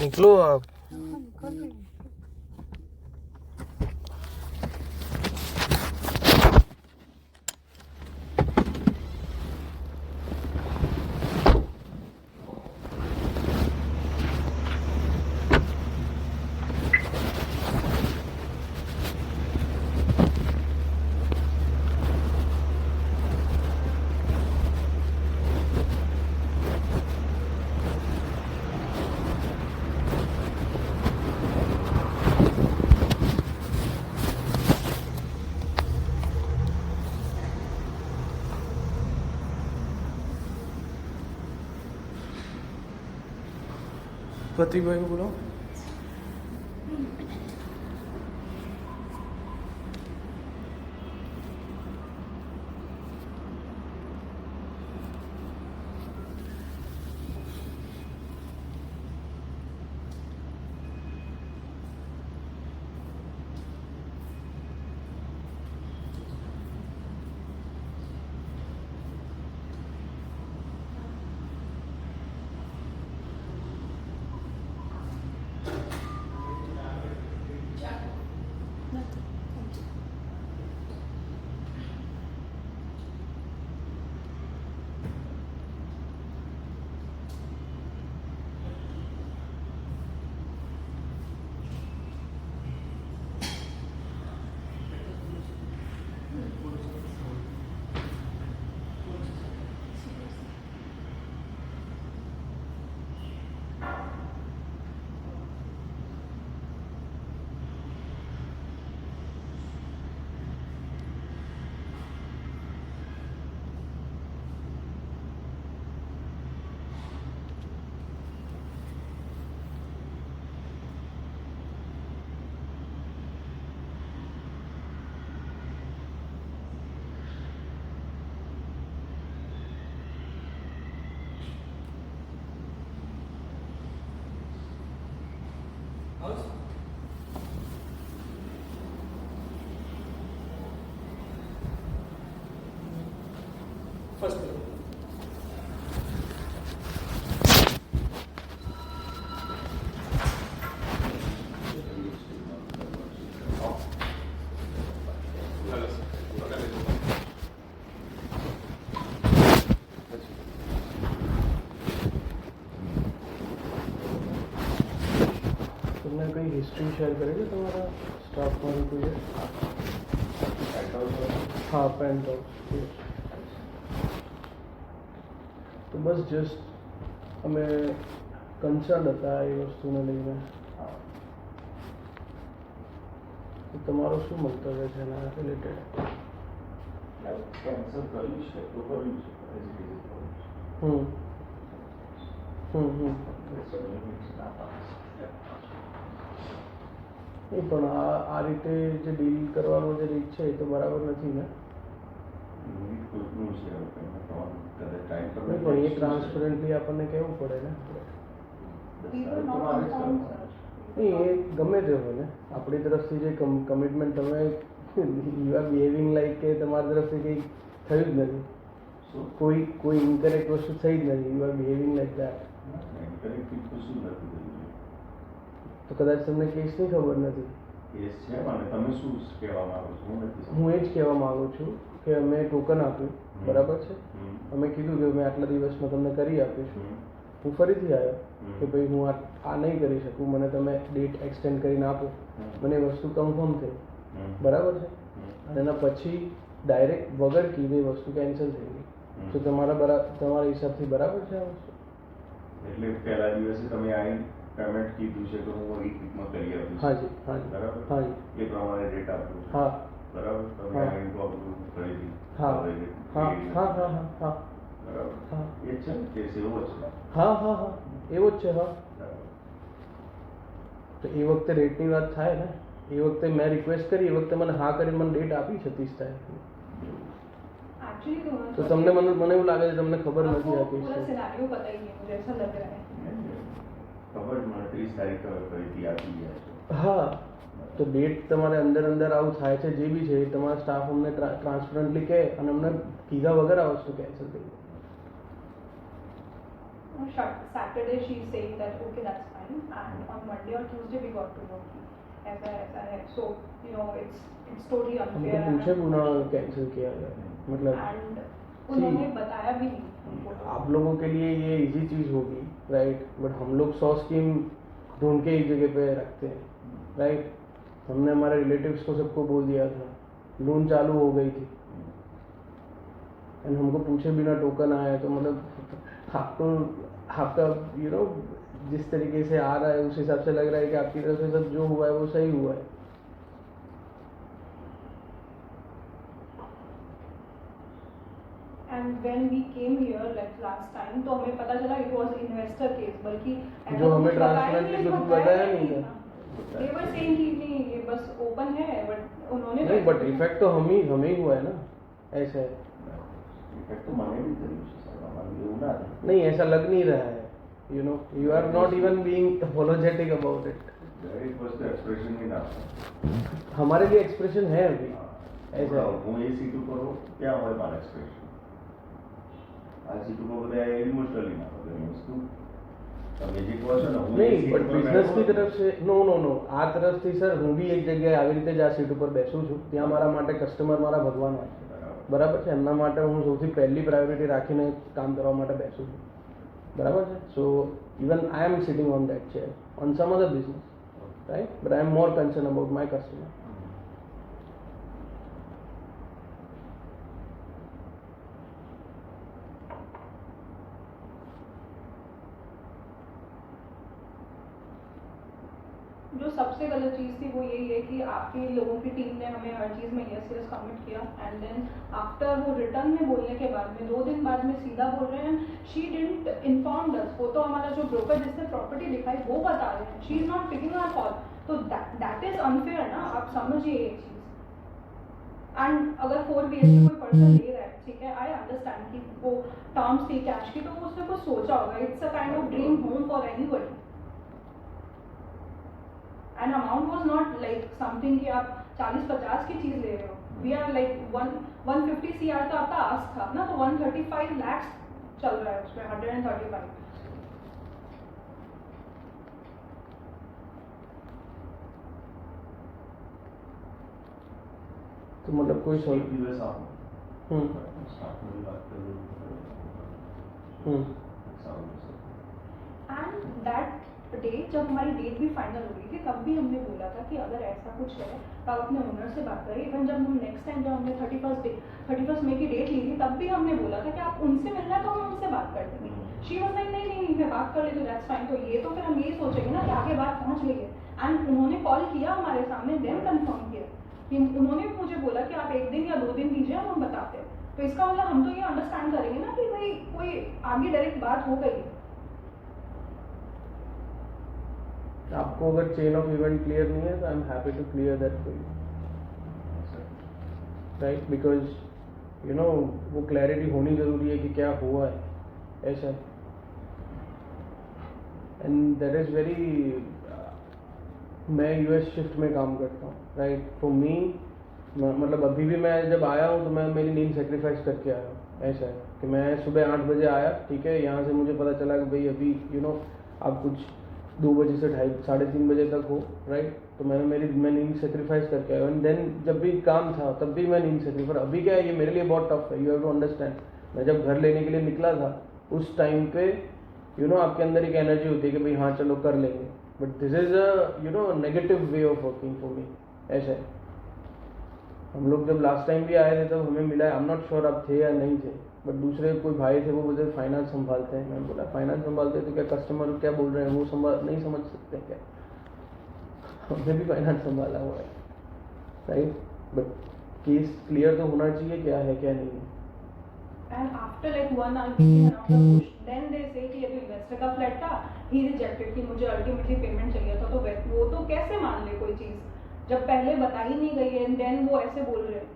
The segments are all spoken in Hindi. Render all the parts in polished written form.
निकलो आप। પ્રતિકભાઈ બોલો. ફર્સ્ટ तुमने कई हिस्ट्री शेयर करी है तुम्हारा स्टाफ में कोई हाँ पेंट हाउस तो बस जस्ट અમે કન્સર્ન હતા એ વસ્તુને લઈને તો તમારો શું મંતવ્ય છે એના રિલેટેડ? કેન્સલ કર્યું છે તો કર્યું છે નહીં પણ આ રીતે જે ડીલ કરવાનો જે રીત છે એ તો બરાબર નથી ને. નહીં પણ એ ટ્રાન્સપરન્ટલી આપણને કહેવું પડે ને. નહીં એ ગમે તે હોય ને આપણી તરફથી જે કમિટમેન્ટ તમે યુ આર બિહેવિંગ લાઈક કે તમારી તરફથી કંઈ થયું જ નથી, કોઈ ઇનકરેક્ટ વસ્તુ થઈ જ નથી, you are behaving like that. તો કદાચ તમને કેસની ખબર નથી. હું એ જ કહેવા માગું છું કે અમે ટોકન આપ્યું બરાબર છે, અમે કીધું કે અમે આટલા દિવસમાં તમને કરી આપીશું. હું ફરીથી આવ્યો કે ભાઈ હું આ નહીં કરી શકું, મને તમે ડેટ એક્સટેન્ડ કરીને આપો. મને એ વસ્તુ કન્ફર્મ થઈ બરાબર છે, અને એના પછી ડાયરેક્ટ વગર કીધે વસ્તુ કેન્સલ થઈ ગઈ. તો તમારા હિસાબથી બરાબર છે આ વસ્તુ? એટલે પહેલા દિવસે તમે આવીને પેમેન્ટ કીધું છે તો હું એક વીકમાં કરી આપીશ. હાજી હાજી બરાબર. હાજી એ પ્રમાણે રેટ આપું. હા બરાબર. તમે આવીને તો આપણું ખરીદી. હા હા હા હા હા હા બરાબર. હા એ છે ને કેસ એવો છે. હા હા હા એવો જ છે. હા તો એ વખતે રેટની વાત થાય ને, એ વખતે મેં રિક્વેસ્ટ કરી, એ વખતે મને હા કરીને મને ડેટ આપી છે 30 તારીખની. તો તમને મને એવું લાગે છે તમને ખબર નથી આપી છે. ખબર મને 30 તારીખ ફરીથી આપી ગયા છે. હા તો ડેટ તમારે અંદર આવું થાય છે, જે બી છે એ તમારા સ્ટાફ અમને ટ્રાન્સપરન્ટલી કહે અને અમને કીધા વગર આ વસ્તુ કેન્સલ થઈ. Saturday she's saying that okay, that's fine, and on Monday or Tuesday we got to know कि ऐसा है, so you know it's totally हमको unfair. पूछे बिना कैंसिल किया गया, मतलब And उन्होंने बताया भी नहीं हमको. आप लोगों के लिए ये इजी चीज होगी, राइट, बट हम लोग 100 स्कीम ढूंढ के एक जगह पे रखते हैं, राइट. हमने हमारे रिलेटिव्स को सबको बोल दिया था, लोन चालू हो गई थी, एंड हमको पूछे बिना टोकन आया, तो मतलब आपका यू नो जिस तरीके से आ रहा है उस हिसाब से लग रहा है कि आपकी तरफ से सब जो हुआ है वो सही हुआ है. And when we came here like last time, तो हमें पता चला it was investor case, बल्कि जो हमें ट्रांसपेरेंटली कुछ बताया नहीं था. They were saying कि नहीं ये बस ओपन है, बट उन्होंने नहीं, बट इफेक्ट तो हमें ही हुआ है ना, ऐसा है. इफेक्ट तो माने भी जरूर से सर, हमारे होना है. नहीं, ऐसा लग नहीं रहा है, you know, you are not even being apologetic about it. It was the expression in आप. हमारे लिए एक्सप्रेशन है अभी, ऐसा है. હું એ સીટ ઉપર હો, क्या હોય મારા એક્સપ્રેશન આ સીટ ઉપર બધા ઇમોશનલી ના હોય વસ્તુ તમે જે કહો છો ને હું નહીં, બટ બિઝનેસની તરફ છે, નો આ તરફથી સર હું બી એક જગ્યાએ આવી રીતે જ આ સીટ ઉપર બેસું છું, ત્યાં મારા માટે કસ્ટમર મારા ભગવાન હોય છે, બરાબર છે. એમના માટે હું સૌથી પહેલી પ્રાયોરિટી રાખીને કામ કરવા માટે બેસું છું, બરાબર છે. So even I am sitting on that chair on some other business, right, but I am more concern about my customer. जो सबसे गलत चीज़ थी वो यही है कि आपके लोगों की टीम ने हमें हर चीज़ में यस कमिट किया, एंड देन आफ्टर वो रिटर्न में बोलने के बाद में 2 दिन बाद में सीधा बोल रहे हैं शी डिडंट इन्फॉर्म अस. वो तो हमारा जो ब्रोकर जिसने प्रॉपर्टी दिखाई वो बता रहे हैं, she is not picking our call, तो दैट इज अनफेयर ना, आप समझिए ये चीज़. एंड अगर 4 BHK कोई पर्सन ले रहा है, ठीक है, आई अंडरस्टैंड कि वो टर्म्स थी कैश की, तो उसने कुछ सोचा होगा. It's a kind of dream home for anybody. And amount was not like something कि आप 40-50 की चीज ले रहे हो. We are like 150 CR का आपका आस्क था ना, तो 135 lakhs चल रहा है उसमें, 135. तो मतलब कोई सॉल्व. एक दिवस आप स्टाफ में भी बात कर लो. एंड दैट डे जब हमारी डेट भी फाइनल हो गई थी, तब भी हमने बोला था कि अगर ऐसा कुछ है तो आप अपने ओनर से बात करें. इवन जब हम नेक्स्ट टाइम जब हमने 31 मई की डेट ली थी, तब भी हमने बोला था कि आप उनसे मिलना है तो हम उनसे बात कर देंगे. शी वाज लाइक नहीं मैं बात कर लेती हूँ, दैट्स फाइन. तो ये तो फिर हम यही सोचेंगे ना कि आगे बात पहुंच गई है. एंड उन्होंने कॉल किया हमारे सामने, देन कंफर्म किया कि उन्होंने मुझे बोला कि आप 1 दिन या 2 दिन दीजिए, हम बताते हैं. तो इसका मतलब हम तो ये अंडरस्टैंड करेंगे ना कि भाई कोई आगे डायरेक्ट बात हो गई. आपको अगर चेन ऑफ इवेंट क्लियर नहीं है तो I am happy to clear that for you, right, because you know वो क्लैरिटी होनी जरूरी है कि क्या हुआ है, ऐसा. एंड दैट इज वेरी, मैं US शिफ्ट में काम करता हूँ, राइट. फॉर मी मतलब अभी भी मैं जब आया हूँ तो मैं मेरी नींद सेक्रीफाइस करके आया हूँ. ऐसा है कि मैं सुबह 8 बजे आया, ठीक है, यहाँ से मुझे पता चला कि भाई अभी यू नो आप कुछ 2 बजे से 2:30-3:30 बजे तक हो, राइट. तो मैं नींद सेक्रीफाइस करके आया. एंड देन जब भी काम था तब भी मैं नींद सेक्रीफाइस. अभी क्या है, ये मेरे लिए बहुत टफ है, यू हैव टू अंडरस्टैंड. मैं जब घर लेने के लिए निकला था उस टाइम पे यू नो आपके अंदर एक एनर्जी होती है कि भाई हाँ चलो कर लेंगे, but this is a you know negative way of working for me. ऐसा है. हम लोग जब लास्ट टाइम भी आए थे तब हमें मिला, आई एम नॉट श्योर आप थे या नहीं थे, बट दूसरे कोई भाई थे, वो बोलते फाइनेंस संभालते हैं. मैं बोला फाइनेंस संभालते हैं तो क्या कस्टमर क्या बोल रहे हैं वो नहीं समझ सकते क्या? हमने भी फाइनेंस संभाला हुआ है, राइट. बट केस क्लियर तो होना चाहिए क्या है क्या नहीं है. And after like 1 hour beating around the bush, then they say कि ये तो इन्वेस्टर का फ्लैट था, he rejected कि मुझे अल्टीमेटली पेमेंट चाहिए था. तो वो तो कैसे मान ले कोई चीज जब पहले बताई नहीं गई है, एंड देन वो ऐसे बोल रहे हैं.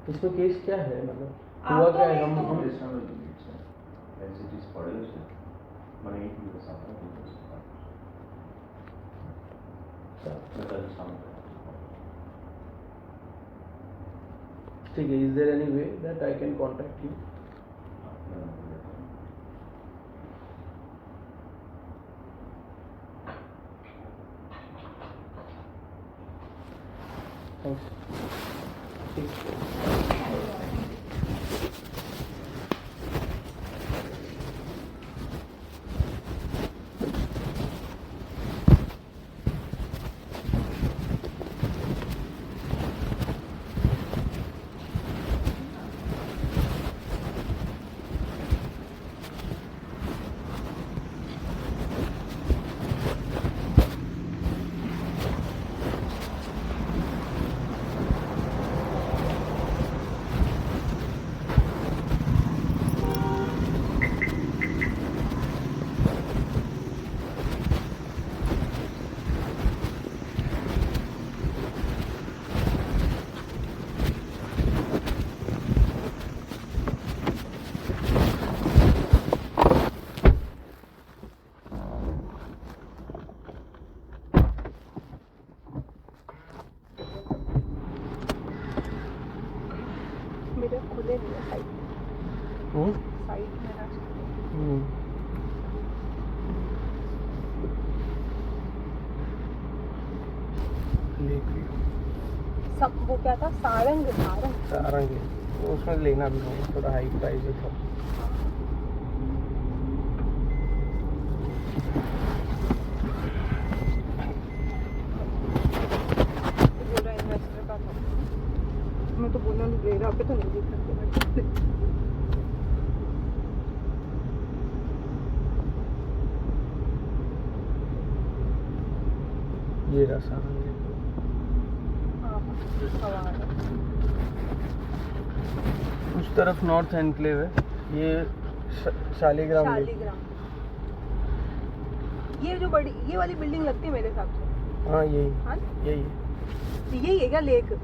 इसमें केस क्या है, मतलब आप हुआ तो क्या है? नहीं तो- हम એઝ ઇટ ઇઝ પડેલું છે, મને એક દિવસ આપણે બધા સામે ठीक है. Is there any way that I can contact you? Thanks. मेरे खुले नहीं है साइड Hmm? मेरा Hmm. Lake view. सब वो क्या था सारंग सारंग है. वो उसमें लेना भी होगा, थोड़ा हाई प्राइस है तो. बोला इन्वेस्टर का था मैं तो बोला नहीं रेरा पे तो नहीं देख सकते ये रहा सारंग लेक. उस तरफ नॉर्थ एनक्लेव है. ये शालीग्राम लेक. ये जो बड़ी ये वाली बिल्डिंग लगती है मेरे हिसाब से हाँ यही हाँ यही है. यही है क्या लेक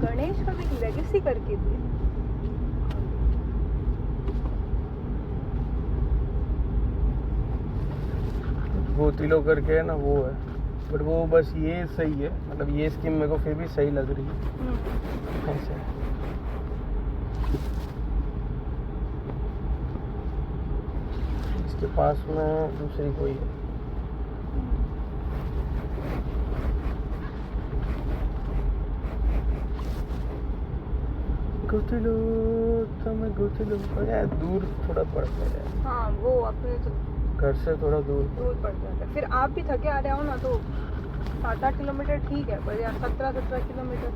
गणेश का भी लेगेसी करके थी गोतिलो करके है ना, वो है. बट वो बस ये सही है, मतलब ये स्कीम मेरे को फिर भी सही लग रही है ऐसे. इसके पास में दूसरी कोई है. गोतिलो तुम्हें गोतिलो यार दूर थोड़ा पड़ता है. हाँ वो अपने घर से थोड़ा दूर. दूर पड़ जाता है फिर आप भी थके आ रहे हो ना तो 7-8 किलोमीटर ठीक है पर यार 17 किलोमीटर